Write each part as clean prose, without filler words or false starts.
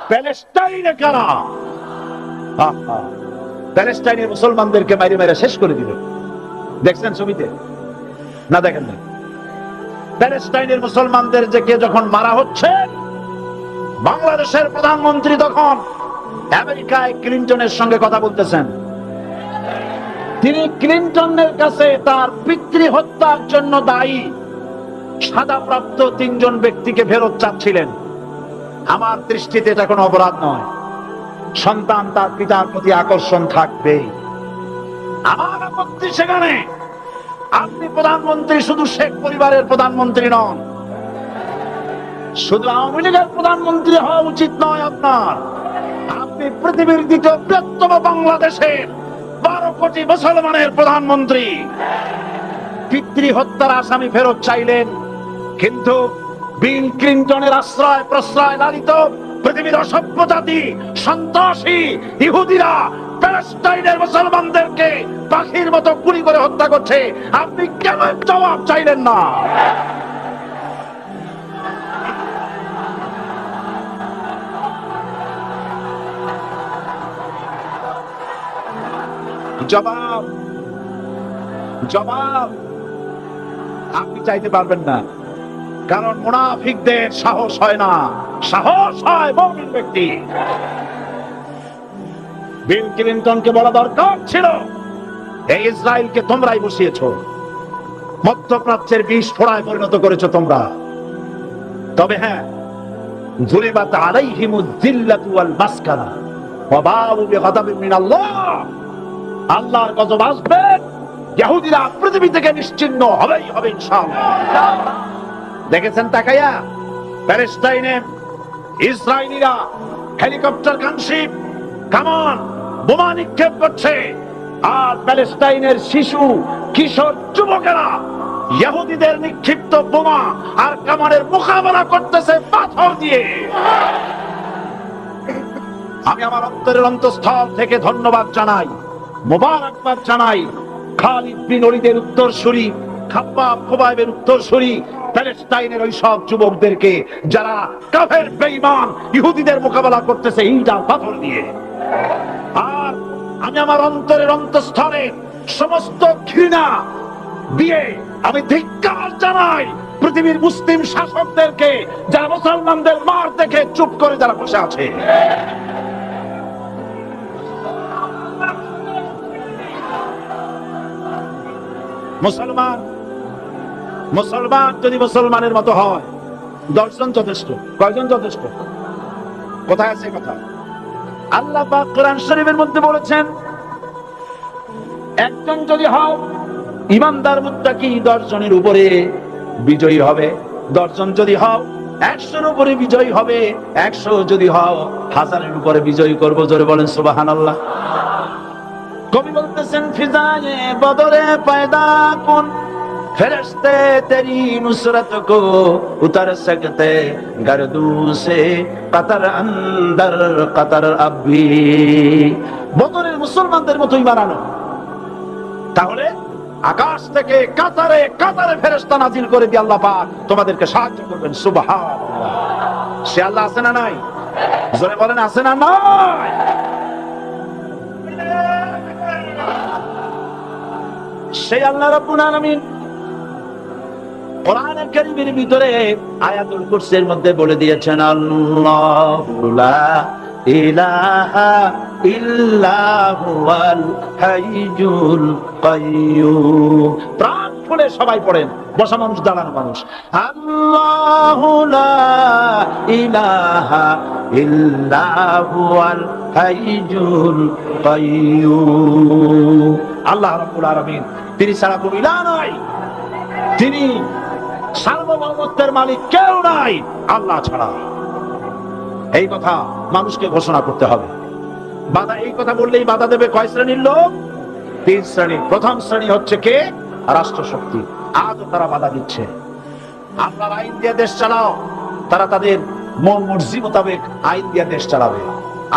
প্যালেস্টাইনে কারা? প্যালেস্টাইনের মুসলমানদেরকে মারি মেরে শেষ করে দিল। দেখছেন ছবিতে না? দেখেন না? প্যালেস্টাইনের মুসলমানদেরকে যখন মারা হচ্ছে, বাংলাদেশের প্রধানমন্ত্রী তখন আমেরিকায় ক্লিনটনের সঙ্গে কথা বলতেছেন। তিনি ক্লিনটনের কাছে তার পিতৃ হত্যার জন্য দায়ী সাজাপ্রাপ্ত 3 জন ব্যক্তিকে ফেরত চাচ্ছিলেন। আমার দৃষ্টিতে এটা কোনো অপরাধ নয়। সন্তান তার পিতার প্রতি আকর্ষণ থাকবে। আমার আপত্তি সেখানে। আপনি প্রধানমন্ত্রী শুধু শেখ পরিবারের প্রধানমন্ত্রী নন, শুধু আওয়ামী লীগের প্রধানমন্ত্রী হওয়া উচিত নয় আপনার। আপনি পৃথিবীর দ্বিতীয় বৃহত্তম বাংলাদেশের 12 কোটি মুসলমানের প্রধানমন্ত্রী। পিতৃ হত্যার আসামি ফেরত চাইলেন, কিন্তু বিল ক্লিনটনের আশ্রয় প্রশ্রয় লালিত পৃথিবীর অসভ্য জাতি সন্ত্রাসী ইহুদিরা প্যালেস্টাইনের মুসলমানদেরকে পাখির মতো গুলি করে হত্যা করছে। আপনি কেন জবাব চাইলেন না? জবাব জবাব আপনি চাইতে পারবেন না, কারণ মুনাফিকদের সাহস হয় না, সাহস হয় মুমিন ব্যক্তি। বিল ক্লিনটনকে বলা দরকার ছিল, এই ইসরায়েলকে তোমরাই বসিয়েছো, মধ্যপ্রাচ্যের বিষ ফোড়ায় পরিণত করেছো তোমরা। তবে হ্যাঁ, যুরিবাত আলাইহিমুয যিল্লাতু ওয়াল মাসকানা ওয়া বাউ বিগাদাবিন মিনাল্লাহ। আল্লাহর গজব আসবে, ইহুদিরা পৃথিবী থেকে নিশ্চিহ্ন হবেই হবে ইনশাআল্লাহ। দেখেছেন তাকায়া প্যালেস্টাইনে ইসরায়েলিরা হেলিকপ্টার গানশিপ কামান বোমা নিক্ষেপ করছে, আর প্যালেস্টাইনের শিশু কিশোর যুবকেরা ইহুদিদের নিক্ষিপ্ত বোমা আর কামানের মোকাবেলা করতেছে পাথর দিয়ে। আমি আমার অন্তরের অন্তঃস্থল থেকে ধন্যবাদ জানাই, মোবারকবাদ জানাই খালিদ বিন ওলীদের উত্তরসূরি, খাব্বাব খুবাইবের উত্তরসূরি প্যালেস্টাইনের ওই সব যুবকদেরকে যারা কাফের বেঈমান ইহুদিদের মোকাবেলা করতেছে ইট আর পাথর দিয়ে। আর আমি আমার অন্তরের অন্তঃস্থলে সমস্ত ঘৃণা দিয়ে আমি ধিক্কার জানাই পৃথিবীর মুসলিম শাসকদেরকে, যারা মুসলমানদের মার দেখে চুপ করে যারা বসে আছে। মুসলমান যদি মুসলমানের মতো হয়, 10 জন যথেষ্ট। কয়জন যথেষ্ট? কোথায় আছে কথা? আল্লাহ পাক কোরআন শরীফের মধ্যে বলেছেন, একজন যদি হও ঈমানদার মুত্তাকি 10 জনের উপরে বিজয়ী হবে। 10 জন যদি হও 100-এর উপরে বিজয়ী হবে। 100 যদি হও 1000-এর উপরে বিজয়ী করব। জোরে বলেন সুবহানাল্লাহ। কবি বলতেছেন, ফিজায়ে বদরে পয়দা কুন ফেরেশতে তেরি নুসরত কো উতার সকতে গর্দু সে কতর আন্দর কতর আবি। বদরের মুসলমানদের মতো ঈমান আনো, তাহলে আকাশ থেকে কাতারে কাতারে ফেরেশতা নাজিল করে দিয়ে আল্লাহ পাক তোমাদেরকে সাহায্য করবেন। সুবহানাল্লাহ। সে আল্লাহ আছে না নাই? জোরে বলেন, আছে না নাই? সেই আল্লাহ রাব্বুল আলামিন কোরআনুল কারীমের ভিতরে আয়াতুল কুরসির মধ্যে বলে দিয়েছেন, আল্লাহু লা ইলাহা ইল্লা হুয়াল হাইয়ুল কাইয়্যুম। প্রাণ খুলে সবাই পড়েন, বসা মানুষ দাঁড়ানো মানুষ। আল্লাহু লা ইলাহা ইল্লা হুয়াল হাইয়ুল কাইয়্যুম। আল্লাহ রাব্বুল আলামিন, তিনি ছাড়া কোনো ইলাহ নাই, তিনি সার্বভৌমত্বের মালিক কেউ নাই আল্লাহ ছাড়া। এই কথা মানুষকে ঘোষণা করতে হবে। বাধা, এই কথা বললেই বাধা দেবে কয় শ্রেণীর লোক? 3 শ্রেণী। প্রথম শ্রেণী হচ্ছে কে? রাষ্ট্রশক্তি। আজও তারা বাধা দিচ্ছে। আমরা আইন দিয়ে দেশ চালাও, তারা তাদের মন মর্জি মোতাবেক আইন দিয়ে দেশ চালাবে।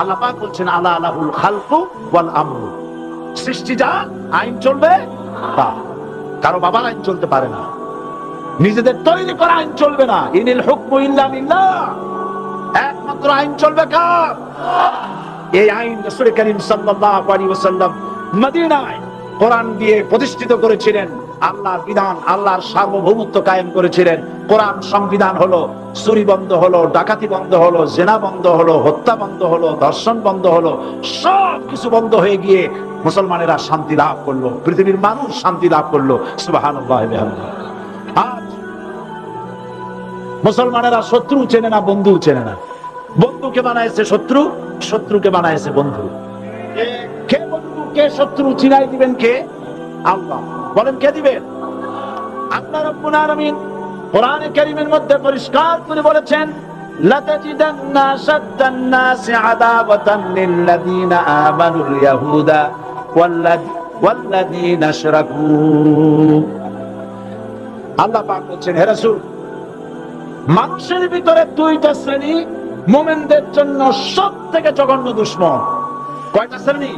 আল্লাহ পাক বলছেন, আলা আলাহুল খালকু ওয়াল আমরু। সৃষ্টি যা আইন চলবে তা। কারো বাবার আইন চলতে পারে না, নিজেদের তৈরি করা আইন চলবে না। ইনিল হুকমু ইল্লা লিল্লাহ। একমাত্র একমাত্র আইন চলবে কার? এই আইন রাসূল করিম সাল্লাল্লাহু আলাইহি ওয়াসাল্লাম মদিনায় কোরআন দিয়ে প্রতিষ্ঠিত করেছিলেন। আল্লাহর বিধান, আল্লাহর সার্বভৌমত্ব কায়েম করেছিলেন। কোরআন সংবিধান হলো, চুরি বন্ধ হলো, ডাকাতি বন্ধ হলো, জেনা বন্ধ হলো, হত্যা বন্ধ হলো, ধর্ষণ বন্ধ হলো, সব কিছু বন্ধ হয়ে গিয়ে মুসলমানেরা শান্তি লাভ করলো, পৃথিবীর মানুষ শান্তি লাভ করলো। সুবহানাল্লাহ। আজ মুসলমানেরা শত্রু চেনে না, বন্ধু চেনে না। বন্ধুকে বানাইছে শত্রু, শত্রুকে বানাইছে বন্ধু। কে বন্ধু কে শত্রু চিনাই দিবেন কে? আল্লাহ। বলেন কে দিবেন? আল্লাহ রাব্বুল আলামিন কোরআনে কারীমের মধ্যে পরিষ্কার করে বলেছেন, লাতাজিদান্না শাদ্দান নাসি আদাওয়াতান লিল্লাযীনা আমানুল ইয়াহুদা ওয়াল্লাযীনা আশরাকু। আল্লাহ পাক বলেন, হে রাসূল, মানুষের ভিতরে দুইটা শ্রেণী মুমিনদের জন্য সবথেকে জঘন্য দুশমন। কয়টা শ্রেণী?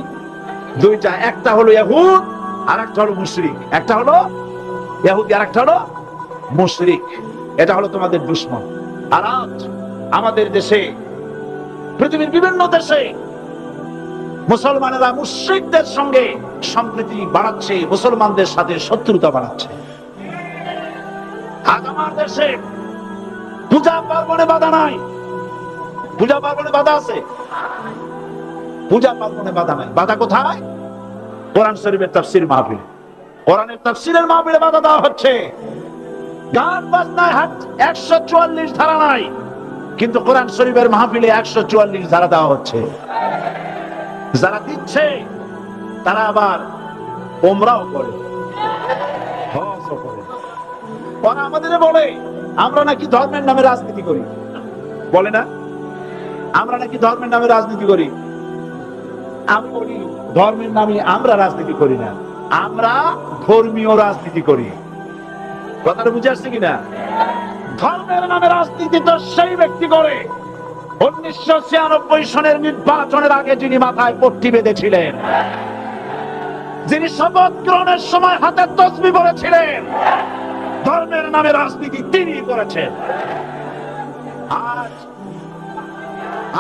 দুইটা। একটা হলো ইহুদ আর একটা হলো মুশরিক। একটা হলো ইহুদি আর একটা হলো মুশরিক। এটা হলো তোমাদের দুশমন। আর আজ আমাদের দেশে, পৃথিবীর বিভিন্ন দেশে মুসলমানেরা মুশরিকদের সঙ্গে সম্প্রীতি বাড়াচ্ছে, মুসলমানদের সাথে শত্রুতা বাড়াচ্ছে। আজ আমার দেশে পূজা পার্বণে বাধা নাই। পূজা পার্বণে বাধা আছে? পূজা পার্বণে বাধা নাই। বাধা কোথায়? কোরআন শরীফের তাফসীর মাহফিল। কোরআনের তাফসীরের মাহফিলে বাধা দেওয়া হচ্ছে। গান বাজনায় 144 ধারা নাই, কিন্তু কোরআন শরীফের মাহফিলে 144 ধারা দেওয়া হচ্ছে। যারা দিচ্ছে তারা আবার ওমরাও করে, হজও করে। ওরা আমাদের বলে আমরা নাকি ধর্মের নামে রাজনীতি করি। বলে না আমরা নাকি ধর্মের নামে রাজনীতি করি? আমি বলি ধর্মের নামে আমরা রাজনীতি করি না, আমরা ধর্মীয় রাজনীতি করি। কথাটা বুঝে আসছে কিনা? ধর্মের নামে রাজনীতি তো সেই ব্যক্তি করে 1996 সনের নির্বাচনের আগে যিনি মাথায় পট্টি বেঁধেছিলেন, যিনি শপথ গ্রহণের সময় হাতে তসবিহ পড়েছিলেন। ধর্মের নামে রাজনীতি তিনি করেছেন।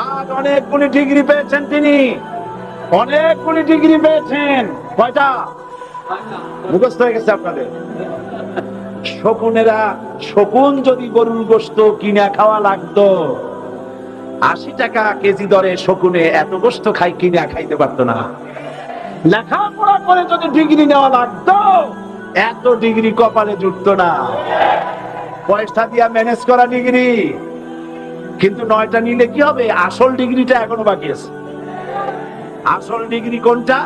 আজ অনেকগুলি ডিগ্রি পেয়েছেন তিনি, অনেকগুলি ডিগ্রি পেয়েছেন। কয়টা? মুখস্থ হয়ে গেছে আপনাদের। শকুনেরা, শকুন যদি গরুর গোশত কিনে খাওয়া লাগতো, 80 টাকা কেজি দরে শকুনে এত গোশত কিনে খাইতে পারতো না। লেখাপড়া করে যদি ডিগ্রি নেওয়া লাগতো, এত ডিগ্রি কপালে জুটতো না। পয়সা দিয়া ম্যানেজ করা ডিগ্রি, কিন্তু 9টা নিলে কি হবে? আসল ডিগ্রিটা এখনো বাকি আছে। আসল ডিগ্রি কোনটা?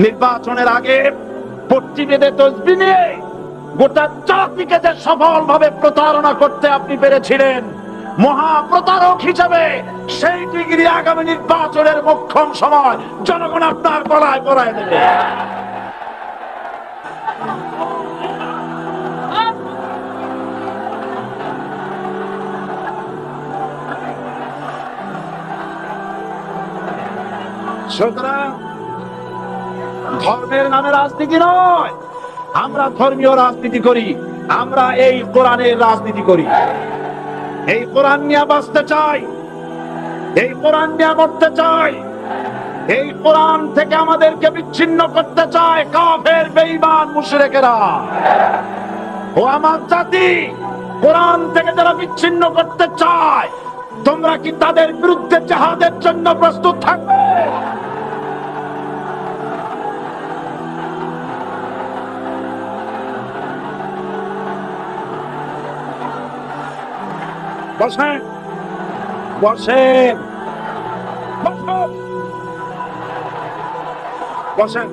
নির্বাচনের আগে পট্টি বেঁধে তসবিহ নিয়ে গোটা জাতিকে যে সফল ভাবে প্রতারণা করতে আপনি পেরেছিলেন মহা প্রতারক হিসেবে, সেই ডিগ্রি আগামী নির্বাচনের মোক্ষম সময় জনগণ আপনার গলায় পরায় দেবে। সুতরাং ধর্মের নামে রাজনীতি নয়, আমরা ধর্মীয় রাজনীতি করি। আমরা এই কোরআনের রাজনীতি করি। এই কোরআন নিয়ে বাঁচতে চাই, এই কোরআন নিয়ে মরতে চাই। এই কোরআন থেকে আমাদেরকে বিচ্ছিন্ন করতে চায় কাফের, বেঈমান, মুশরিকেরা। ও আমার জাতি, কোরআন থেকে যারা বিচ্ছিন্ন করতে চায়, তোমরা কি তাদের বিরুদ্ধে জিহাদের জন্য প্রস্তুত থাকবে? বসেন, বসেন, বসেন, বসেন,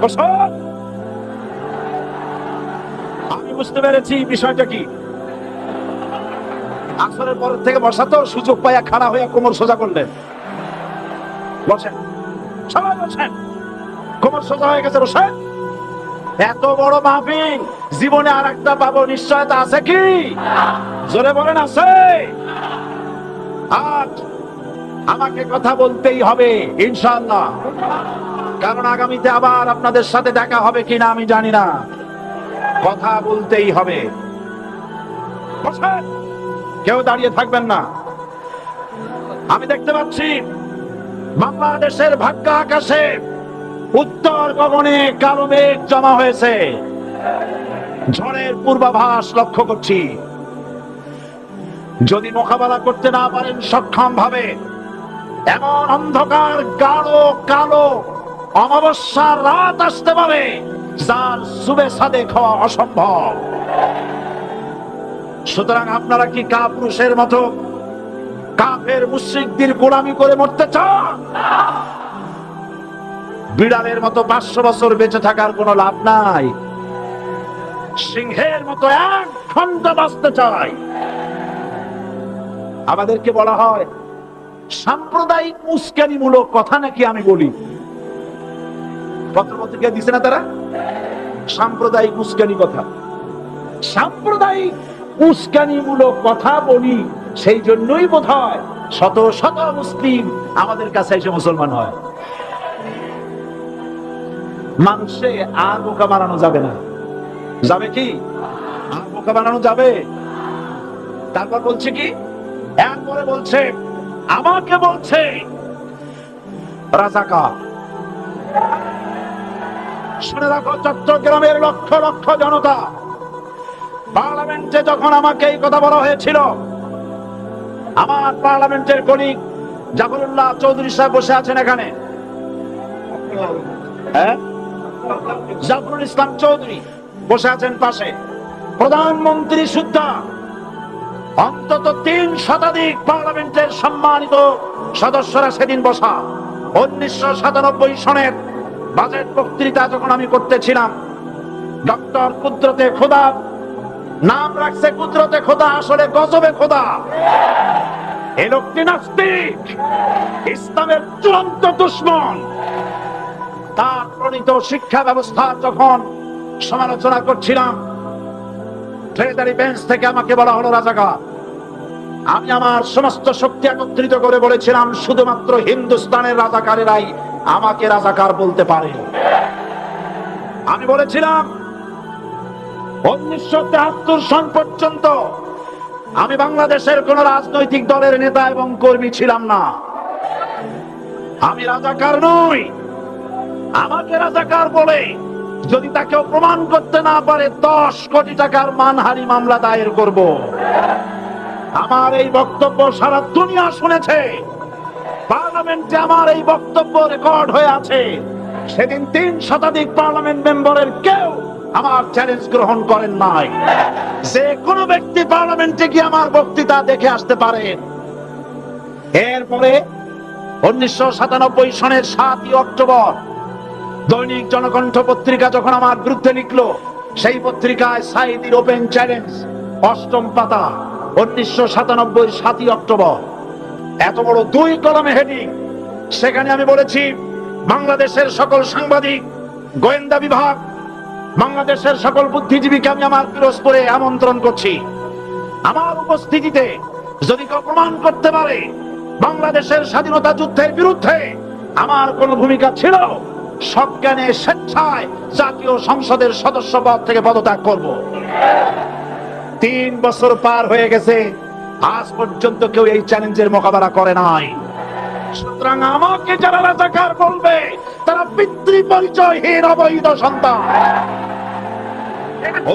বসেন। আমি বুঝতে পেরেছি বিষয়টা কি। আসরের পর থেকে বসা তো সুযোগ পাইয়া খাড়া হইয়া কোমর সোজা করলেন। বসেন, সবাই বসেন। কোমর সোজা হয়ে গেছে, বসেন। এত বড় মাহফিল, জীবনে আর একটা পাবো নিশ্চয়তা আছে কি? জোরে বলেন, আছে? আজ আমাকে কথা বলতেই হবে ইনশাআল্লাহ, কারণ আগামীতে আবার আপনাদের সাথে দেখা হবে কিনা আমি জানি না। কথা বলতেই হবে। বসেন, কেউ দাঁড়িয়ে থাকবেন না। আমি দেখতে পাচ্ছি বাংলাদেশের ভাগ্য আকাশে উত্তর গগনে কালো মেঘ জমা হয়েছে, ঝড়ের পূর্বাভাস লক্ষ্য করছি। যদি মোকাবেলা করতে না পারেন সক্ষম ভাবে, এমন অন্ধকার গাঢ় কালো অমাবস্যার রাত আসতে পারে যার সুবে সাদে খাওয়া অসম্ভব। সুতরাং আপনারা কি কাপুরুষের মতো কাফের মুশরিকদের গোলামি করে মরতে চান? বিড়ালের মতো 500 বছর বেঁচে থাকার কোনো লাভ নাই। সিংহের মতো 1 ঘন্টা বাঁচতে চাই। আমাদেরকে বলা হয় সাম্প্রদায়িক উস্কানিমূলক কথা নাকি আমি বলি। পত্রপত্রিকা দিছে না তারা সাম্প্রদায়িক উস্কানি কথা, সাম্প্রদায়িক উস্কানিমূলক কথা বলি। সেই জন্যই বোধহয় শত শত মুসলিম আমাদের কাছে এসে মুসলমান হয়। মানুষে আর বোকা বানানো যাবে না। যাবে কি? আর বোকা বানানো যাবে? তারপর বলছে কি, এরপরে বলছে আমাকে বলছে রাজাকার। শুনে রাখো চট্টগ্রামের লক্ষ লক্ষ জনতা, পার্লামেন্টে যখন আমাকে এই কথা বলা হয়েছিল, আমার পার্লামেন্টের কলিগ জাফরুল্লাহ চৌধুরী সাহেব বসে আছেন এখানে, জাফরুল ইসলাম চৌধুরী বসে আছেন পাশে, প্রধানমন্ত্রী সুদ্ধা, অন্তত 3 শতাধিক পার্লামেন্টের সম্মানিত সদস্যরা সেদিন বসা। 1997 সনের বাজেট বক্তৃতা যখন আমি করতেছিলাম, ডক্টর কুদরতে খোদা, নাম রাখছে কুদরতে খোদা, আসলে গজবে খোদা। এই লোকটি নাস্তিক, ইসলামের চূড়ান্ত দুশমন। তার প্রণীত শিক্ষা ব্যবস্থা যখন সমালোচনা করছিলাম, ট্রেজারি বেঞ্চ থেকে আমাকে বলা হলো রাজাকার। আমি আমার সমস্ত শক্তি একত্রিত করে বলেছিলাম শুধুমাত্র হিন্দুস্তানের রাজাকারেরাই আমাকে রাজাকার বলতে পারে। আমি বলেছিলাম 1973 সন পর্যন্ত আমি বাংলাদেশের কোন রাজনৈতিক দলের নেতা এবং কর্মী ছিলাম না। আমি রাজাকার নই। আমাকে রাজাকার বলে যদি তাকে প্রমাণ করতে না পারে 10 কোটি টাকার মানহানি মামলা দায়ের করব। আমার এই বক্তব্য সারা দুনিয়া শুনেছে। পার্লামেন্টে আমার এই বক্তব্য রেকর্ড হয়ে আছে। সেদিন 3 শতাধিক পার্লামেন্ট মেম্বারের কেউ আমার চ্যালেঞ্জ গ্রহণ করেন নাই। যে কোনো ব্যক্তি পার্লামেন্টে গিয়ে আমার বক্তৃতা দেখে আসতে পারেন। এরপরে 1997 সনের 7 অক্টোবর দৈনিক জনকণ্ঠ পত্রিকা যখন আমার বিরুদ্ধে লিখলো, সেই পত্রিকায় সাইদির ওপেন চ্যালেঞ্জ 8ম পাতা, 1997 7 অক্টোবর, এত বড় 2 কলমে হেডিং। সেখানে আমি বলেছি বাংলাদেশের সকল সাংবাদিক, গোয়েন্দা বিভাগ, বাংলাদেশের সকল বুদ্ধিজীবীকে আমি আমার পিরোজপুরে আমন্ত্রণ করছি। আমার উপস্থিতিতে যদি কেউ প্রমাণ করতে পারে বাংলাদেশের স্বাধীনতা যুদ্ধের বিরুদ্ধে আমার কোন ভূমিকা ছিল, সজ্ঞানে স্বেচ্ছায় জাতীয় সংসদের সদস্য পদ থেকে পদত্যাগ করব। 3 বছর পার হয়ে গেছে, আজ পর্যন্ত কেউ এই চ্যালেঞ্জের মোকাবেলা করে নাই। সুতরাং আমাকে যারা রাজাকার বলবে তারা পিতৃ পরিচয়হীন অবৈধ সন্তান।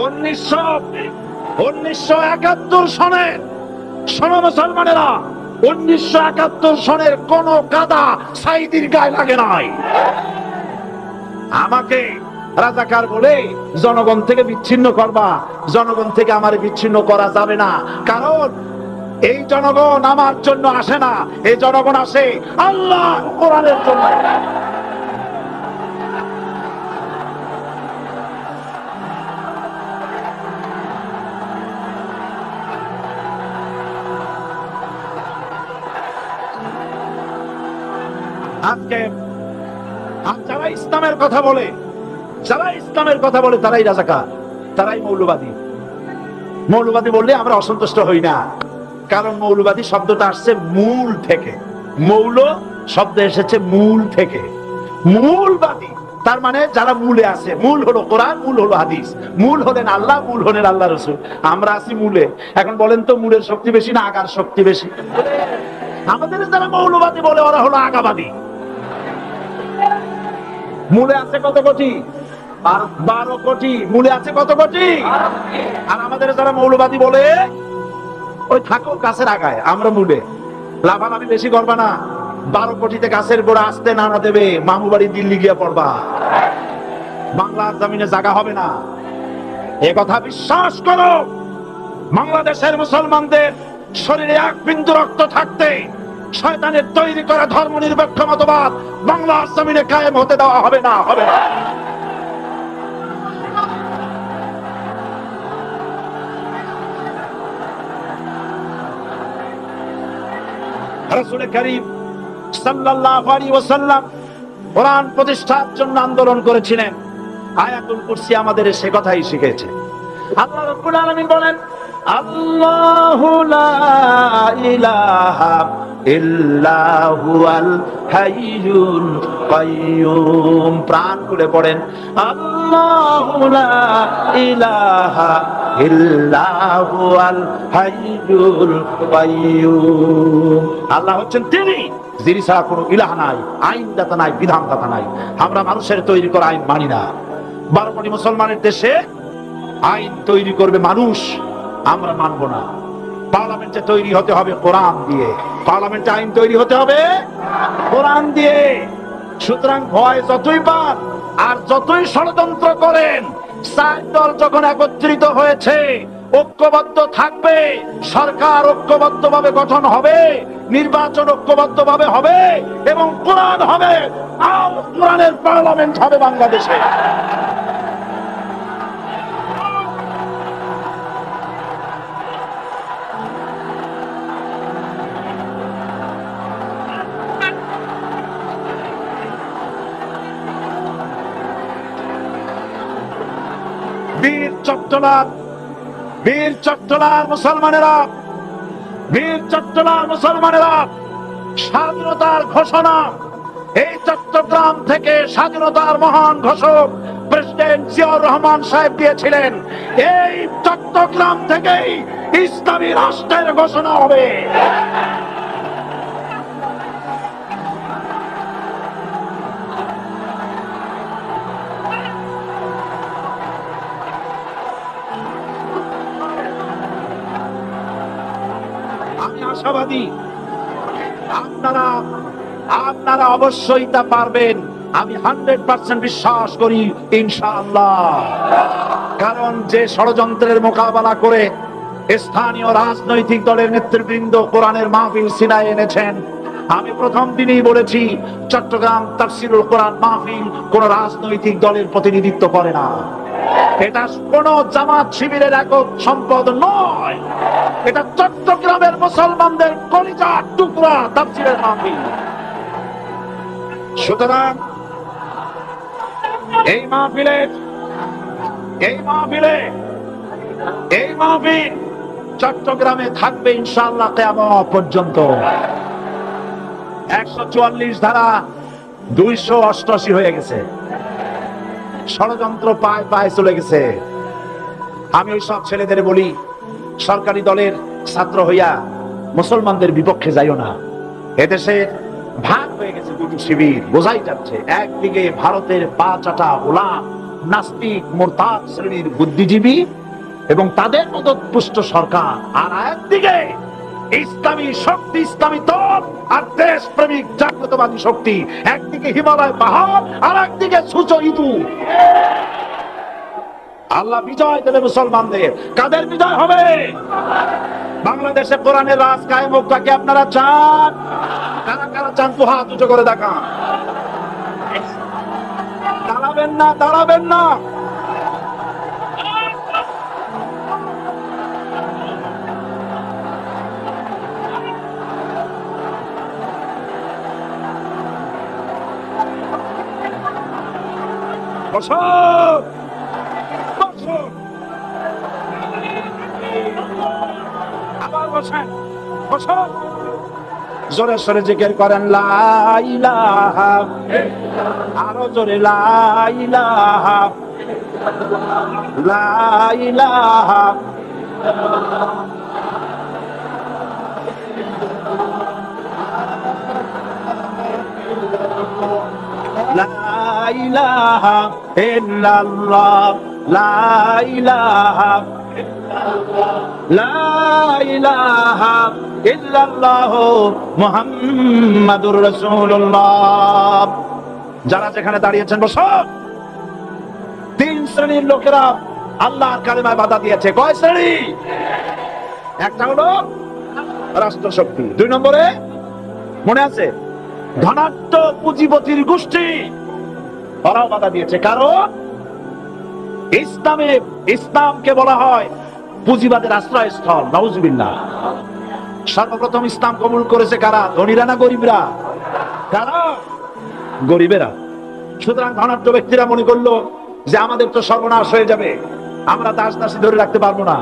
1971 সনের, শোনো মুসলমানেরা, 1971 সনের কোন কাদা সাইদির গায়ে লাগে নাই। আমাকে রাজাকার বলে জনগণ থেকে বিচ্ছিন্ন করবা, জনগণ থেকে আমার বিচ্ছিন্ন করা যাবে না। কারণ এই জনগণ আমার জন্য আসে না, এই জনগণ আসে আল্লাহ কোরআনের জন্য। আজকে যারা ইসলামের কথা বলে, যারা ইসলামের কথা বলে তারাই রাজাকার, তারাই মৌলবাদী। মৌলবাদী বললে আমরা অসন্তুষ্ট হই না, কারণ মৌলবাদী শব্দটা আসছে মূল থেকে। মৌল শব্দ এসেছে মূল থেকে। মূলবাদী তার মানে যারা মূলে আছে। মূল হলো কোরআন, মূল হলো হাদিস, মূল হলেন আল্লাহ, মূল হলেন আল্লাহ রসুল। আমরা আছি মূলে। এখন বলেন তো মূলের শক্তি বেশি না আগার শক্তি বেশি? আমাদের যারা মৌলবাদী বলে ওরা হলো আগাবাদী। মূলে আছে কত কোটি? 12 কোটি। মূলে আছে কত কোটি? আর আমাদের যারা মৌলবাদী বলে ওই থাকো গাছের আগায়, আমরা মূলে। লাভালাভি বেশি করবা না, 12 কোটিতে গাছের গোড়া আসতে নানা দেবে, মামু বাড়ি দিল্লি গিয়ে পড়বা, বাংলার জমিনে জায়গা হবে না। এ কথা বিশ্বাস করো। বাংলাদেশের মুসলমানদের শরীরে এক বিন্দু রক্ত থাকতে শয়তানের তৈরি করা ধর্ম নিরপেক্ষ মতবাদ বাংলার জমিনে কায়েম হতে দেওয়া হবে না, হবে না। রাসূল কারীম সাল্লাল্লাহু আলাইহি ওয়াসাল্লাম কোরআন প্রতিষ্ঠার জন্য আন্দোলন করেছিলেন। আয়াতুল কুরসি আমাদের সে কথাই শিখিয়েছে। আল্লাহ রাব্বুল আলামিন বলেন, আল্লাহু লা ইলাহা ইল্লা হুয়াল হাইয়ুল কাইয়্যুম। প্রাণ খুলে পড়েন, আল্লাহু লা ইলাহা ইল্লা হুয়াল হাইয়ুল কাইয়্যুম। আল্লাহ হচ্ছেন তিনি, যিনি ছাড়া কোনো ইলাহ নাই, আইনদাতা নাই, বিধানদাতা নাই। আমরা মানুষের তৈরি করা আইন মানি না। 12 কোটি মুসলমানের দেশে আইন তৈরি করবে মানুষ, আমরা মানব না। পার্লামেন্টে তৈরি হতে হবে কোরআন দিয়ে, পার্লামেন্টে আইন তৈরি হতে হবে কোরআন দিয়ে। সুতরাং ভয় যতই পান আর যতই ষড়যন্ত্র করেন, 4 দল যখন একত্রিত হয়েছে, ঐক্যবদ্ধ থাকবে, সরকার ঐক্যবদ্ধভাবে গঠন হবে, নির্বাচন ঐক্যবদ্ধভাবে হবে এবং কোরআন হবে, আর কোরআনের পার্লামেন্ট হবে বাংলাদেশে। বীর চট্টলার মুসলমানেরা, বীর চট্টলার মুসলমানেরা স্বাধীনতার ঘোষণা এই চট্টগ্রাম থেকে স্বাধীনতার মহান ঘোষক প্রেসিডেন্ট জিয়াউর রহমান সাহেব দিয়েছিলেন। এই চট্টগ্রাম থেকেই ইসলামী রাষ্ট্রের ঘোষণা হবে। আমি আশাবাদী আপনারা অবশ্যই তা পারবেন। আমি 100% বিশ্বাস করি ইনশাআল্লাহ। কারণ যে ষড়যন্ত্রের মোকাবেলা করে স্থানীয় রাজনৈতিক দলের নেতৃবৃন্দ কোরআনের মাহফিল সিনায় এনেছেন, আমি প্রথম দিনেই বলেছি চট্টগ্রাম তাফসীরুল কোরআন মাহফিল কোন রাজনৈতিক দলের প্রতিনিধিত্ব করে না। এটা কোন জামাত শিবিরের একক সম্পদ নয়, এটা চট্টগ্রামের মুসলমানদের কলিজার টুকরা তাফসীরের মাহফিল। সুতরাং এই মাহফিল চট্টগ্রামে থাকবে ইনশাআল্লাহ কিয়ামত পর্যন্ত। 144 ধারা 288 হয়ে গেছে, ষড়যন্ত্র পায় পায় চলে গেছে। আমি ওই সব ছেলেদের বলি, সরকারি দলের ছাত্র হইয়া মুসলমানদের বিপক্ষে যাইও না। এদেশে ভাগ হয়ে গেছে দুটি শিবির, বোঝাই যাচ্ছে। একদিকে ভারতের পা চাটা গোলাম নাস্তিক মুরতাদ শ্রেণীর বুদ্ধিজীবী এবং তাদের মদতপুষ্ট সরকার, আর একদিকে ইসলামী শক্তি, ইসলামী দল আর দেশপ্রেমিক জাগ্রতবাদী শক্তি। একদিকে হিমালয় পাহাড় আর একদিকে সূর্য ইঁদুর। আল্লাহ বিজয় দেবে মুসলমানদের। কাদের বিজয় হবে? বাংলাদেশে কোরআনের রাজ কায়েম হোক, তাকে আপনারা চান? কারা কারা চান তো হাত উঁচু করে দেখান। দাঁড়াবেন না, দাঁড়াবেন না। বসুন, বসুন, আবার বসেন, বসুন। জোরে সরে জিকির করেন লা ইলাহা, আরো জোরে লা ইলাহা, লা ইলাহা। লা ইলাহা ইল্লাল্লাহ, লা ইলাহা, লা ইলাহা ইল্লাল্লাহ মুহাম্মাদুর রাসূলুল্লাহ। যারা যেখানে দাঁড়িয়েছেন বসো। তিন শ্রেণীর লোকেরা আল্লাহর কালেমায় বাধা দিয়েছে। কয় শ্রেণী? একটা হলো রাষ্ট্রশক্তি, দুই নম্বরে মনে আছে ধনাঢ্য পুঁজিপতির গোষ্ঠী, ওরাও বাধা দিয়েছে। কারণ ইসলামকে বলা হয় পুঁজিবাদের আশ্রয়স্থল। নাউজুবিল্লাহ। সর্বপ্রথম ইসলাম কবুল করেছে কারা? ধনীরা না গরিবরা? কারা? গরিবেরা। সুতরাং ধনাঢ্য ব্যক্তিরা মনে করলো যে আমাদের তো সর্বনাশ হয়ে যাবে, আমরা দাস দাসী ধরে রাখতে পারবো না,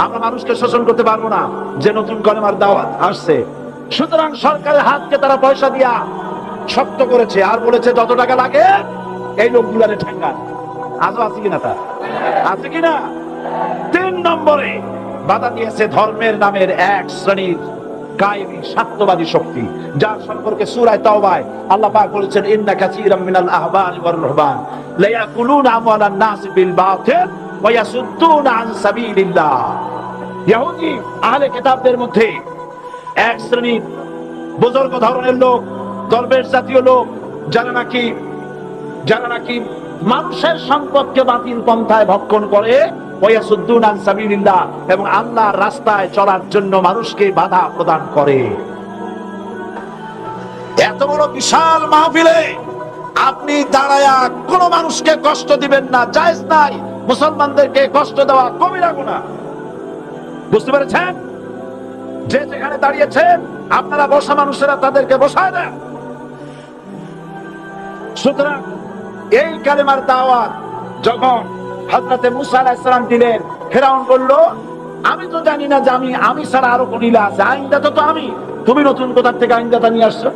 আমরা মানুষকে শোষণ করতে পারবো না, যে নতুন কলেমার দাওয়াত আসছে। সুতরাং সরকারের হাতকে তারা পয়সা দিয়া শক্ত করেছে, আর বলেছে যত টাকা লাগে এই লোকগুলারে ঠেঙ্গান। আজও আছে কিনা? তা আছে কিনা? তিন নম্বরে বাধা দিয়েছে ধর্মের নামের এক শ্রেণীর কায়েমি স্বার্থবাদী শক্তি, যার সম্পর্কে সূরা তাওবায় আল্লাহ পাক বলেছেন ইন্না কাসীরাম মিনাল আহবারি ওয়ার রুহবান লা ইয়াকুলুনা আমওয়ালান নাস বিল বাতিল ওয়া ইয়াসুদ্দুনা আন সাবিলিল্লাহ। ইহুদি আহলে কিতাবদের মধ্যে এক শ্রেণীর বুজুর্গ ধরনের লোক, দরবেশ জাতীয় লোক, যারা নাকি মানুষের সম্পদকে বাতিল পন্থায় ভক্ষণ করে, ওয়ায়াসুদ্দুনা আন সাবিলিল্লাহ, এবং আল্লাহর রাস্তায় চলার জন্য মানুষকে বাধা প্রদান করে। এত বড় বিশাল মাহফিলে আপনি দাঁড়ায়া কোন মানুষকে কষ্ট দিবেন না, জায়েজ নাই। মুসলমানদেরকে কষ্ট দেওয়া কবিরা গুনাহ। বুঝতে পেরেছেন? যে যেখানে দাঁড়িয়েছেন আপনারা বসা মানুষেরা তাদেরকে বসায় দেন। সুতরাং এই কালেমার দাওয়াত যখন হযরতে মুসা আলাইহিস সালাম দিলেন, ফিরআউন বলল আমি তো জানি না যে আমি ছাড়া আরো কোন ইলাহ আছে, আইনদাতা তো আমি, তুমি নতুন কোথা থেকে আইনদাতা নিয়ে আসছো?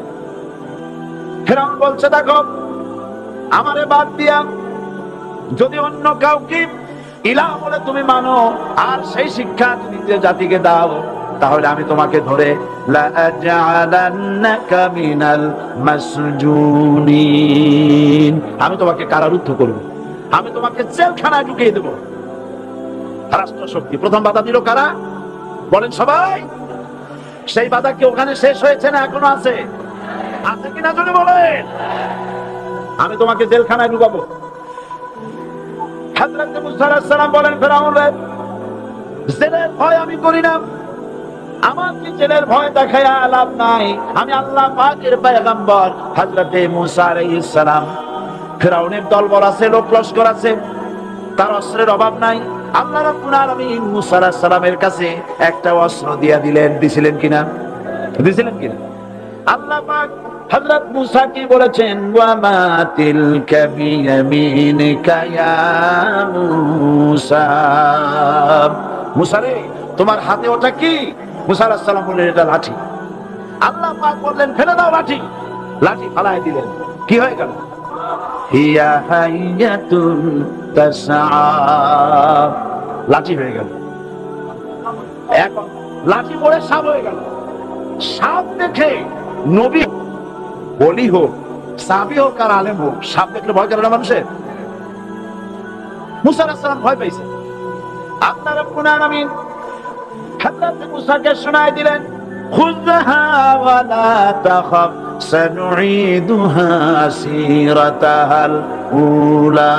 ফিরআউন বলছে দেখো, আমারে বাদ দিয়া যদি অন্য কাউকে ইলাহ বলে তুমি মানো আর সেই শিক্ষা তুমি যে জাতিকে দাও, তাহলে আমি তোমাকে ধরে লা আজআলান্নাকা মিনাল মাসজুনিন, আমি তোমাকে কারারুদ্ধ করব, আমি তোমাকে জেলখানায় ঢুকিয়ে দেব। রাষ্ট্রশক্তি প্রথম বাধা দিল কারা? বলেন সবাই। সেই বাধা কি ওখানে শেষ হয়েছে না এখনো আছে? আছে কিনা জোরে বলেন। আমি তোমাকে জেলখানায় ঢুকাবো। হযরত মুসা আলাইহিস সালাম বলেন ফিরআউন, জেলের ভয় আমি করি না, আমার কি জেলের ভয় দেখায়া লাভ নাই, আমি আল্লাহ পাকের পয়গম্বর হযরত মুসা আলাইহিস সালাম। ফিরআউনের দলবল আছে, লোক লস্কর আছে, তার অস্ত্রের অভাব নাই। আল্লাহ রাব্বুল আলামিন মুসা আলাইহিস সালামের কাছে একটা অস্ত্র দিয়া দিলেন। দিছিলেন কিনা? আল্লাহ পাক হযরত মুসা কি বলেছেন? ওয়া মা তিলকা বিয়ামিনিকা ইয়া মুসা, মুসা রে তোমার হাতে ওটা কি? মুসা আলাইহিস সালাম বললেন এটা লাঠি। আল্লাহ পাক বললেন ফেলে দাও লাঠি। লাঠি ফালায় দিলেন। কি হয়ে গেল? হিয়া হাইয়াতুন তাসআ, লাঠি হয়ে গেল। এখন লাঠি পড়ে সাপ হয়ে গেল। সাপ দেখে নবী বলি হোক, সাহাবী হোক আর আলেম হোক, সাপ দেখলে ভয় করে না মানুষের? মুসা আলাইহিস সালাম ভয় পাইছে। আল্লাহ রাব্বুল আলামিন হযরত মুসাকে শোনায় দিলেন, খুযহা ওয়া লা তাখাফ সানুঈদুহা সিরাতাহাল উলা,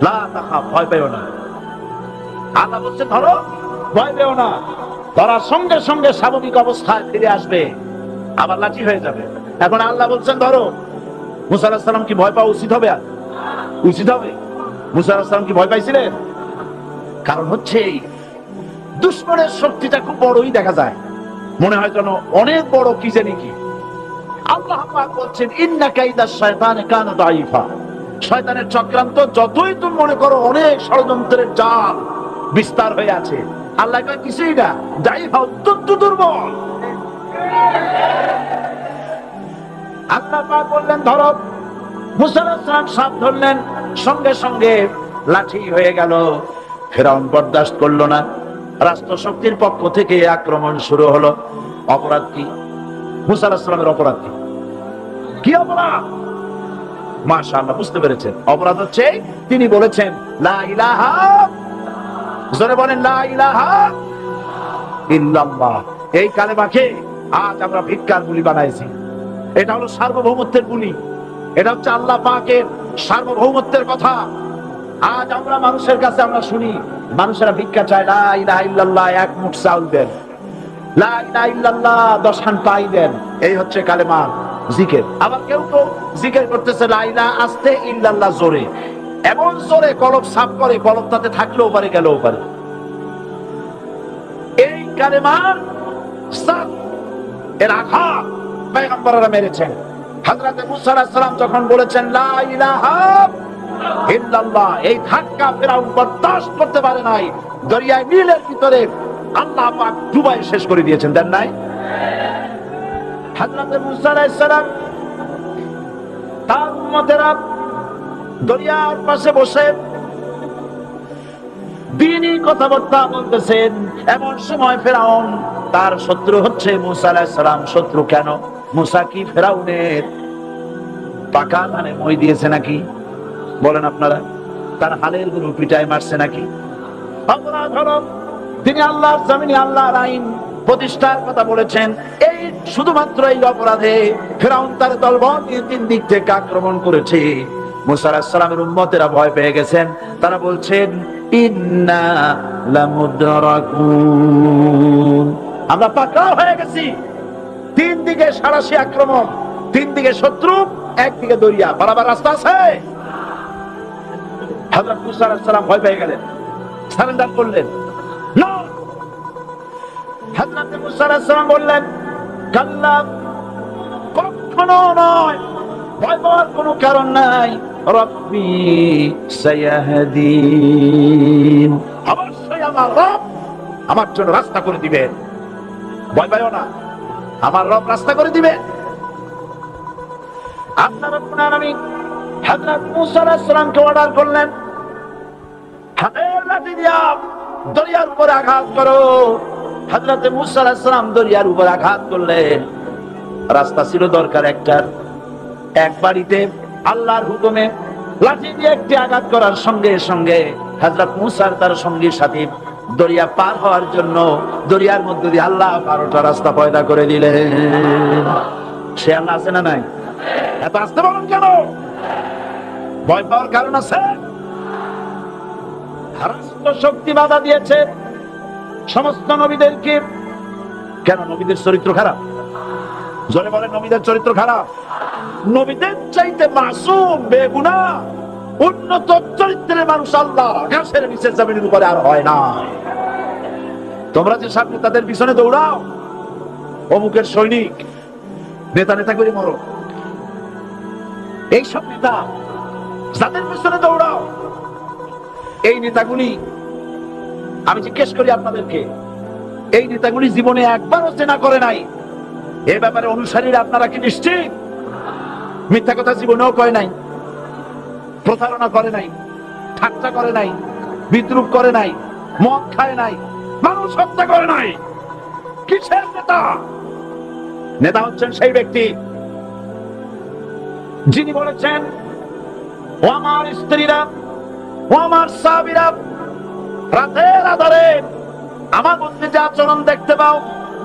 লা তাখাফ, ভয় পেও না। আল্লাহ বলছে ধরো, ভয় পেও না। ধরার সঙ্গে সঙ্গে স্বাভাবিক অবস্থায় ফিরে আসবে, আবার লাঠি হয়ে যাবে। এখন আল্লাহ বলছেন ধরো। মুসা আলাইহিস সালাম কি ভয় পাওয়া উচিত হবে? আর উচিত হবে? মুসা আলাইহিস সালাম কি ভয় পাইছিলেন? কারণ হচ্ছে দুশমনের শক্তিটা খুব বড়ই দেখা যায়, মনে হয় যেন অনেক বড় কি জানি কি। আল্লাহ পাক বলছেন ইন্না কাইদাশ শায়তানি কানা দাঈফা, শয়তানের চক্রান্ত যতই তুমি মনে করো অনেক ষড়যন্ত্রের জাল বিস্তার হয়ে আছে, আল্লাহ কয় কিছুই না, দাঈফা অত্যন্ত দুর্বল। আল্লাহ পাক বললেন ধরো। মুসা আলাইহিস সালাম সাপ ধরলেন, সঙ্গে সঙ্গে লাঠি হয়ে গেল। ফিরআউন বরদাস্ত করলো না। রাষ্ট্রশক্তির পক্ষ থেকে আক্রমণ শুরু হলো। অপরাধ কি? মুসা আলাইহিস সালামের অপরাধ কি অপরাধ? মাশাআল্লাহ, বুঝতে পেরেছেন। অপরাধ হচ্ছে তিনি বলেছেন লা ইলাহা, জোরে বলেন লা ইলাহা ইল্লাল্লাহ। এই কালেমাকে আজ আমরা ভিক্ষার বুলি বানাইছি। এটা হলো সার্বভৌমত্বের বুলি, এটা হচ্ছে আল্লাহ পাকের সার্বভৌমত্বের কথা। আজ আমরা মানুষের কাছে আমরা শুনি, মানুষেরা ভিক্ষা চায়, লা ইলাহা ইল্লাল্লাহ, এক মুঠ চাউল দেন, লা ইলাহা ইল্লাল্লাহ 10 খান পাই দেন। এই হচ্ছে কালেমা জিকির। আবার কেউ তো জিকির করতেছে লা ইলাহা আস্তে, ইল্লাল্লাহ জোরে, এমন জোরে কলব সাফ করে, কলব তাতে থাকলেও পারে গেলেও পারে। এই কালেমার সাফ এর আঘাত পয়গম্বররা মেরেছেন। হযরত মুসা আলাইহিস সালাম যখন বলেছেন লা ইলাহা ইল্লাল্লাহ, এই ধাক্কা ফেরাউন বরদাস্ত করতে পারে নাই। দরিয়ায় নীলের ভিতরে আল্লাহ পাক ডুবাই শেষ করে দিয়েছেন, দেন নাই? হযরত মুসা আলাইহিস সালাম তার উম্মতেরা দরিয়ার পাশে বসে দ্বীনি কথাবার্তা বলতেছেন। এমন সময় ফেরাউন, তার শত্রু হচ্ছে মুসা আলাইহিস সালাম। শত্রু কেন? মুসা কি ফেরাউনের পাকা ধানে মই দিয়েছে নাকি? বলেন আপনারা, তার হালের গরু পিটায় মারছে নাকি? অপরাধ হলো তিনি আল্লাহর জমিনে আল্লাহর আইন প্রতিষ্ঠার কথা বলেছেন। এই শুধুমাত্র এই অপরাধে ফেরাউন তার দলবল নিয়ে 3 দিক থেকে আক্রমণ করেছে। মুসা আলাইহিস সালামের উম্মতেরা ভয় পেয়ে গেছেন। তারা বলছেন ইন্না লামুদরাকুন, আমরা পাকড়াও হয়ে গেছি। 3 দিকে সারাশি আক্রমণ, 3 দিকে শত্রু, একদিকে দরিয়া, বরাবর রাস্তা আছে। হযরত মুসা আলাইহিস সালাম ভয় পেয়ে গেলেন, সারেন্ডার করলেন না। হযরত মুসা আলাইহিস সালাম বললেন কাল্লা, কখনো নয়, ভয় পাওয়ার কোনো কারণ নাই। রব্বি সায়াহদিন, অবশ্যই আমার রব আমার জন্য রাস্তা করে দিবেন। ভয় পাইও না, আমার রব রাস্তা করে দিবেন। আল্লাহ রাব্বুল আলামিন হযরত মুসা আলাইহিস সালামকে অর্ডার করলেন, হাতের লাঠি দিয়া দরিয়ার উপর আঘাত করো। হযরত মুসা আলাইহিস সালাম দরিয়ার উপর আঘাত করলেন। রাস্তা ছিল দরকার একটার, এক বাড়িতে আল্লাহর হুকুমে লাঠি দিয়ে একটি আঘাত করার সঙ্গে সঙ্গে হযরত মুসা তার সঙ্গীর সাথে দরিয়া পার হওয়ার জন্য দরিয়ার মধ্যে দিয়ে আল্লাহ 12টা রাস্তা পয়দা করে দিলেন। সে আল্লাহ আছে না নাই? এত আসতে বলেন কেন? ভয় পাওয়ার কারণ আছে? রাষ্ট্র শক্তি বাধা দিয়েছে সমস্ত নবীদেরকে। কেন? নবীদের চরিত্র খারাপ? জোরে বলেন, নবীদের চরিত্র খারাপ? নবীদের চাইতে মাসুম বেগুনাহ উন্নত চরিত্রের মানুষ আল্লাহ ঘাসের নিচে জমিনের উপরে আর হয় না। তোমরা যে সামনে তাদের পিছনে দৌড়াও, অমুকের সৈনিক, নেতা নেতা করে মরো, এইসব নেতা যাদের পিছনে দৌড়াও, এই নেতাগুলি, আমি জিজ্ঞেস করি আপনাদেরকে, এই নেতাগুলি জীবনে একবারও জেনা করে নাই? এ ব্যাপারে অনুসারীরা আপনারা কি নিশ্চিত? মিথ্যা কথা জীবনেও কয় নাই, প্রতারণা করে নাই, ঠাট্টা করে নাই, বিদ্রুপ করে নাই, মদ খায় নাই, মানুষ হত্যা করে নাই। কিসের নেতা? নেতা হচ্ছেন সেই ব্যক্তি যিনি বলেছেন, ও আমার স্ত্রীরা, ও আমার সাহাবীরা, রাতের আধারে আমার মধ্যে যা আচরণ দেখতে পাও,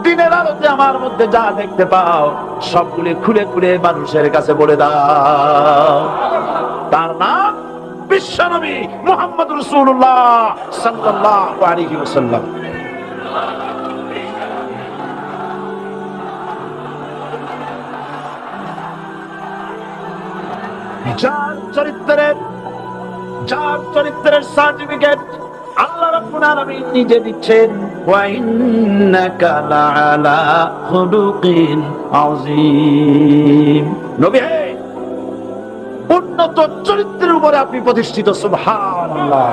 দিনের আলোতে আমার মধ্যে যা দেখতে পাও, সবগুলি খুলে খুলে মানুষের কাছে বলে দাও। তার নাম বিশ্বনবী মুহাম্মদ রাসূলুল্লাহ সাল্লাল্লাহু আলাইহি ওয়াসাল্লাম। যার চরিত্রের সার্টিফিকেট আল্লাহ রাব্বুল আলামিন নিজে দিচ্ছেন, ওয়া ইন্নাকা লাআলা খুলুকিন আযীম। নবী হে, উন্নত চরিত্রের উপরে আপনি প্রতিষ্ঠিত। সুবহানাল্লাহ।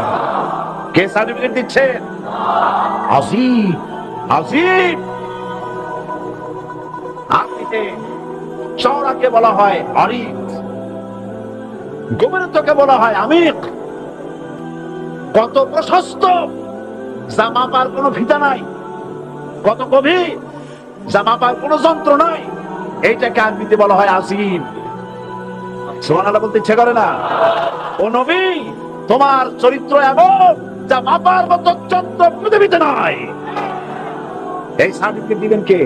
কে সার্টিফিকেট দিচ্ছেন? আযীম, আযীম। আরবিতে চওড়াকে বলা হয় আরিদ, গভীরতাকে বলা হয় আমিক। কত প্রশস্ত, যা মাপার কোনো ফিতা নাই, কত গভীর, যা মাপার কোনো যন্ত্র নাই। এইটাকে আরবিতে বলা হয় আজিম। সুবহানাল্লাহ বলতে ইচ্ছে করে না? ও নবী, তোমার চরিত্র এমন যা মাপার মতো চন্দ্র পৃথিবীতে নাই। এই সার্টিফিকেট দিবেন কে?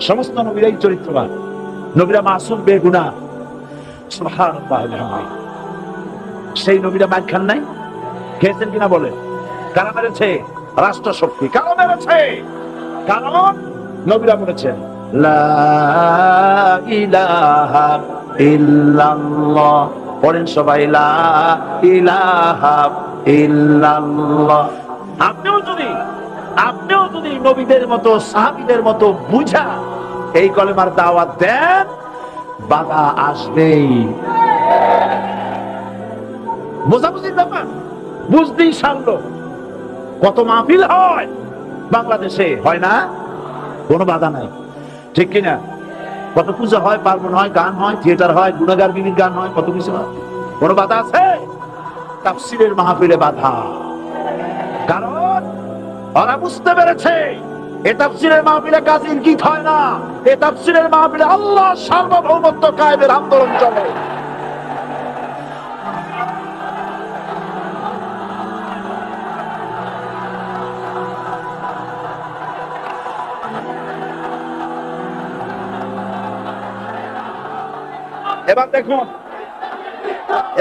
সমস্ত নবীরাই চরিত্রবান, নবীরা মাসুম বেগুনাহ। সুবহানাল্লাহ আলহামদুলিল্লাহ। সেই নবীরা মার খান নাই? খেয়েছেন কিনা বলে? কারা মেরেছে? রাষ্ট্র শক্তি। কারা মেরেছে? কারণ নবীরা বলেছেন লা ইলাহা ইল্লাল্লাহ। পড়েন সবাই লা ইলাহা ইল্লাল্লাহ। আপনিও যদি নবীদের মতো সাহাবীদের মতো বুঝা এই কলেমার দাওয়াত দেন, বাধা আসবেই। বোঝাবুঝির ব্যাপার, বুঝতেই সারলো। কত মাহফিল হয় বাংলাদেশে, হয় না? কোনো বাধা নাই, ঠিক কিনা? কত পূজা হয়, পার্বণ হয়, গান হয়, থিয়েটার হয়, গুণাগার বিবির গান হয়, কত কিছু হয়। কোনো বাধা আছে? তাফসীরের মাহফিলে বাধা। কারণ ওরা বুঝতে পেরেছে এ তাফসীরের মাহফিলে কাজীর গীত হয় না, এ তাফসীরের মাহফিলে আল্লাহ সার্বভৌমত্ব কায়েমের আন্দোলন চলে। এবার দেখুন,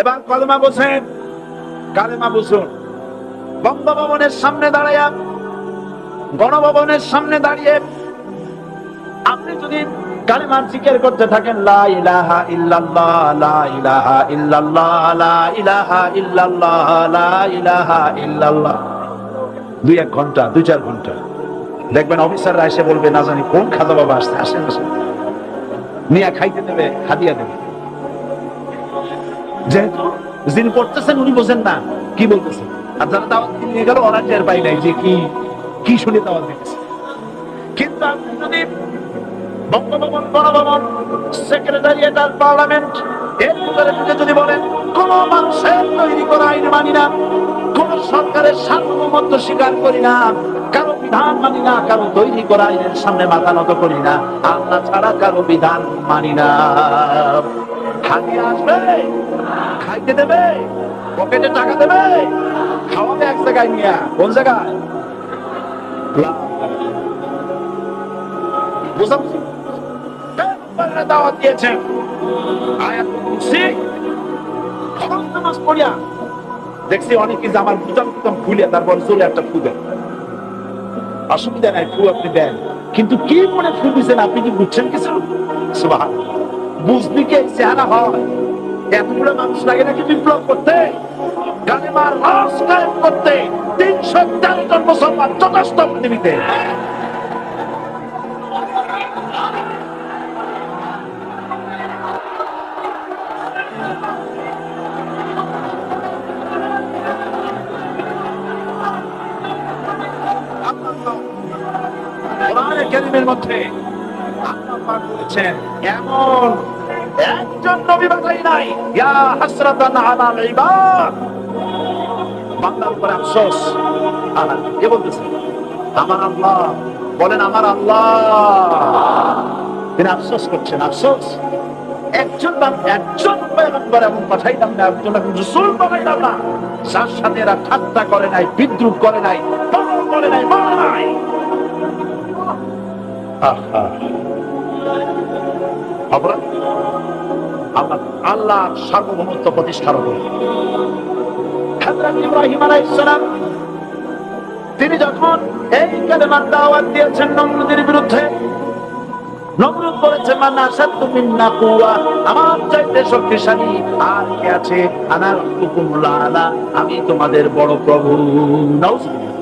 এবার কলেমা বোঝেন, কালেমা বুঝুন। বঙ্গভবনের সামনে দাঁড়াইয়া, গণভবনের সামনে দাঁড়িয়ে আপনি যদি কালেমার জিকির করতে থাকেন লা ইলাহা ইল্লাল্লাহ, লা ইলাহা ইল্লাল্লাহ, লা ইলাহা ইল্লাল্লাহ, লা ইলাহা ইল্লাল্লাহ, 2-1 ঘন্টা, 2-4 ঘন্টা, দেখবেন অফিসাররা এসে বলবে না জানি কোন খাজা বাবা আসছে, আসেন আসেন, নিয়ে খাইতে দেবে, হাদিয়া দেবে। যেহেতু যিনি পড়তেছেন উনি বোঝেন না কি বলতেছেন, আর যারা দাওয়াত নিয়ে গেল ওরা টের পাই নাই যে কি শুনে দাওয়াত দিতেছে। কিন্তু আপনি যদি বঙ্গভবন, গণভবন, সেক্রেটারিয়েট আর পার্লামেন্ট এর ভিতরে যদি বলেন কোন মানুষের তৈরি করা আইন মানি না, কোন সরকারের সার্বভৌমত্ব স্বীকার করি না, কারো বিধান মানি না, কারো তৈরি করা আইনের সামনে মাথা নত করি না, আল্লাহ ছাড়া কারো বিধান মানি না, হাদিয়া আসবে, খাইতে দেবে, পকেটে টাকা দেবে, খাওয়াবে এক জায়গায় নিয়ে। কোন জায়গায়? বুঝাচ্ছি দাওয়াত দিয়েছেন আয়াত কুরসি ফরজ নামাজ পড়িয়া দেখছি অনেকে জামার বুতাম খুলে তারপর চলে একটা ফু দেন। অসুবিধা নাই, ফু আপনি দেন, কিন্তু কি মনে ফু দিচ্ছেন আপনি কি বুঝছেন কিছু? সুবহানাল্লাহ। বুঝবি কি চেহারা হয়? এতগুলো মানুষ লাগে নাকি বিপ্লব করতে, কালেমার রাজ কায়েম করতে? 313 জন মুসলমান যথেষ্ট পৃথিবীতে। কোরআনে কারীমের মধ্যে আল্লাহ পাক বলেছেন এমন একজন নবী বানাই নাই, ইয়া হাসরাতান আলাল ইবাদ, বান্দার উপর আফসোস। আল্লাহ কে বলতেছেন? আমার আল্লাহ। বলেন আমার আল্লাহ। তিনি আফসোস করছেন, আফসোস একজন পয়গম্বর এমন পাঠাইলাম না, একজন রাসূল বানাইলাম না যার সাথে এরা ঠাট্টা করে নাই, বিদ্রুপ করে নাই, পাগল করে নাই, মারে নাই। আল্লাহ সার্বভৌমত্ব প্রতিষ্ঠার উপর হযরত ইব্রাহিম আলাইহিস সালাম তিনি যখন এই কালেমার দাওয়াত দিয়েছেন নমরুদের বিরুদ্ধে, নমরুদ বলেছে মান আশাদ্দু মিন্না কুওয়া, আমার চাইতে শক্তিশালী আর কে আছে? আনা রাব্বুকুমুল আলা, আমি তোমাদের বড় প্রভু। নাউজুবিল্লাহ।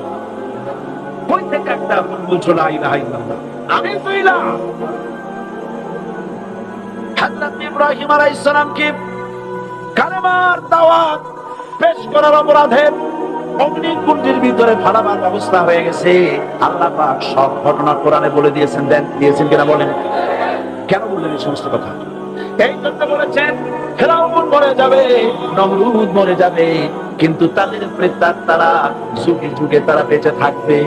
কই থেকে একটা বলছো লা ইলাহা ইল্লাল্লাহ? আমি তো ইলাহ। হযরত ইব্রাহিম আলাইহিস সালাম কি কালেমার দাওয়াত পেশ করার অপরাধে অগ্নিকুণ্ডের ভিতরে ফালাবার ব্যবস্থা হয়ে গেছে। আল্লাহ পাক সব ঘটনা কোরআনে বলে দিয়েছেন কিনা বলেন? কেন বললেন এই সমস্ত কথা? এই জন্য বলেছেন ফিরআউন মরে যাবে, নমরুদ মরে যাবে, কিন্তু তাদের প্রেতাত্মারা যুগে যুগে তারা বেঁচে থাকবে।